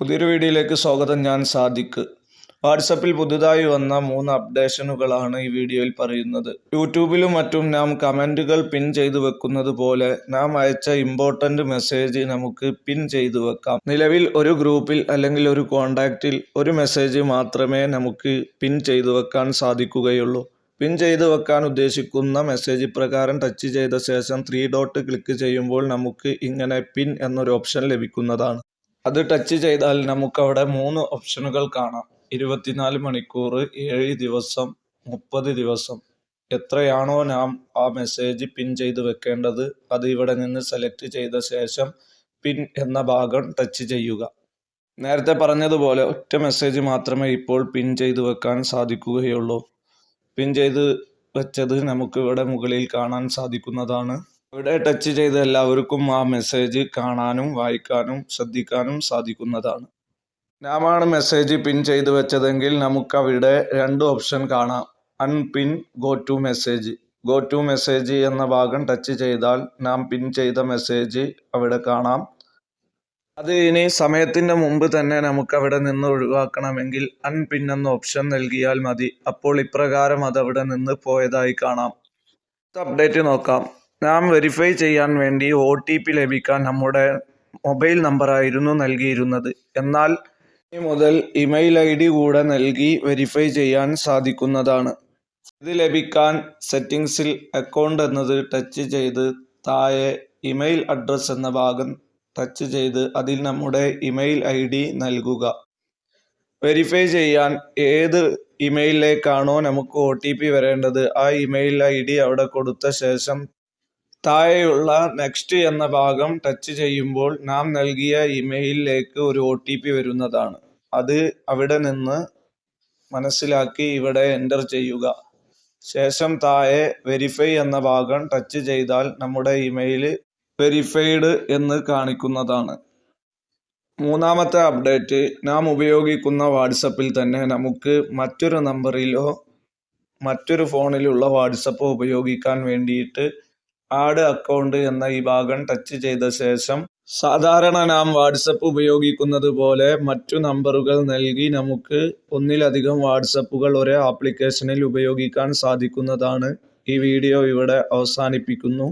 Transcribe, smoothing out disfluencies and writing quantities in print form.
പുതിയൊരു വീഡിയോയിലേക്ക് സ്വാഗതം. ഞാൻ സാദിഖ്. വാട്സപ്പിൽ പുതുതായി വന്ന 3 അപ്ഡേഷനുകളാണ് ഈ വീഡിയോയിൽ പറയുന്നത്. യൂട്യൂബിലും മറ്റും നാം കമൻറ്റുകൾ പിൻ ചെയ്തു വെക്കുന്നത് പോലെ നാം അയച്ച ഇമ്പോർട്ടൻ്റ് മെസ്സേജ് നമുക്ക് പിൻ ചെയ്തു വെക്കാം. നിലവിൽ ഒരു ഗ്രൂപ്പിൽ അല്ലെങ്കിൽ ഒരു കോണ്ടാക്റ്റിൽ ഒരു മെസ്സേജ് മാത്രമേ നമുക്ക് പിൻ ചെയ്തു വെക്കാൻ സാധിക്കുകയുള്ളൂ. പിൻ ചെയ്തു വെക്കാൻ ഉദ്ദേശിക്കുന്ന മെസ്സേജ് പ്രകാരം ടച്ച് ചെയ്ത ശേഷം 3 ഡോട്ട് ക്ലിക്ക് ചെയ്യുമ്പോൾ നമുക്ക് ഇങ്ങനെ പിൻ എന്നൊരു ഓപ്ഷൻ ലഭിക്കുന്നതാണ്. അത് ടച്ച് ചെയ്താൽ നമുക്കവിടെ 3 ഓപ്ഷനുകൾ കാണാം. 24 മണിക്കൂർ, 7 ദിവസം, 30 ദിവസം. എത്രയാണോ നാം ആ മെസ്സേജ് പിൻ ചെയ്ത് വെക്കേണ്ടത് അത് ഇവിടെ നിന്ന് സെലക്ട് ചെയ്ത ശേഷം പിൻ എന്ന ഭാഗം ടച്ച് ചെയ്യുക. നേരത്തെ പറഞ്ഞതുപോലെ ഒറ്റ മെസ്സേജ് മാത്രമേ ഇപ്പോൾ പിൻ ചെയ്ത് വെക്കാൻ സാധിക്കുകയുള്ളൂ. പിൻ ചെയ്ത് വെച്ചത് നമുക്ക് ഇവിടെ മുകളിൽ കാണാൻ സാധിക്കുന്നതാണ്. ഇവിടെ ടച്ച് ചെയ്ത എല്ലാവർക്കും ആ മെസ്സേജ് കാണാനും വായിക്കാനും ശ്രദ്ധിക്കാനും സാധിക്കുന്നതാണ്. നാമാണ് മെസ്സേജ് പിൻ ചെയ്തു വെച്ചതെങ്കിൽ നമുക്കവിടെ 2 ഓപ്ഷൻ കാണാം. Unpin, go to message. Go to message എന്ന ഭാഗം ടച്ച് ചെയ്താൽ നാം പിൻ ചെയ്ത മെസ്സേജ് അവിടെ കാണാം. അത് ഇനി സമയത്തിൻ്റെ മുമ്പ് തന്നെ നമുക്കവിടെ നിന്ന് ഒഴിവാക്കണമെങ്കിൽ അൺപിൻ എന്ന ഓപ്ഷൻ നൽകിയാൽ മതി. അപ്പോൾ ഇപ്രകാരം അതവിടെ നിന്ന് പോയതായി കാണാം. അപ്ഡേറ്റ് നോക്കാം. നാം വെരിഫൈ ചെയ്യാൻ വേണ്ടി OTP ലഭിക്കാൻ നമ്മുടെ മൊബൈൽ നമ്പറായിരുന്നു നൽകിയിരുന്നത്. എന്നാൽ ഇനി മുതൽ ഇമെയിൽ ID കൂടെ നൽകി വെരിഫൈ ചെയ്യാൻ സാധിക്കുന്നതാണ്. ഇത് ലഭിക്കാൻ സെറ്റിംഗ്സിൽ അക്കൗണ്ട് എന്നത് ടച്ച് ചെയ്ത് താഴെ ഇമെയിൽ അഡ്രസ്സ് എന്ന ഭാഗം ടച്ച് ചെയ്ത് അതിൽ നമ്മുടെ ഇമെയിൽ ID നൽകുക. വെരിഫൈ ചെയ്യാൻ ഏത് ഇമെയിലിലേക്കാണോ നമുക്ക് OTP വരേണ്ടത് ആ ഇമെയിൽ ID അവിടെ കൊടുത്ത ശേഷം താഴെയുള്ള നെക്സ്റ്റ് എന്ന ഭാഗം ടച്ച് ചെയ്യുമ്പോൾ നാം നൽകിയ ഇമെയിലിലേക്ക് ഒരു OTP വരുന്നതാണ്. അത് അവിടെ നിന്ന് മനസ്സിലാക്കി ഇവിടെ എൻ്റർ ചെയ്യുക. ശേഷം താഴെ വെരിഫൈ എന്ന ഭാഗം ടച്ച് ചെയ്താൽ നമ്മുടെ ഇമെയിൽ വെരിഫൈഡ് എന്ന് കാണിക്കുന്നതാണ്. മൂന്നാമത്തെ അപ്ഡേറ്റ്, നാം ഉപയോഗിക്കുന്ന വാട്സപ്പിൽ തന്നെ നമുക്ക് മറ്റൊരു നമ്പറിലോ മറ്റൊരു ഫോണിലുള്ള വാട്സപ്പോ ഉപയോഗിക്കാൻ വേണ്ടിയിട്ട് ആഡ് അക്കൗണ്ട് എന്ന ഈ ഭാഗം ടച്ച് ചെയ്ത ശേഷം സാധാരണ നാം വാട്സപ്പ് ഉപയോഗിക്കുന്നത് പോലെ മറ്റു നമ്പറുകൾ നൽകി നമുക്ക് ഒന്നിലധികം വാട്സപ്പുകൾ ഒരേ ആപ്ലിക്കേഷനിൽ ഉപയോഗിക്കാൻ സാധിക്കുന്നതാണ്. ഈ വീഡിയോ ഇവിടെ അവസാനിപ്പിക്കുന്നു.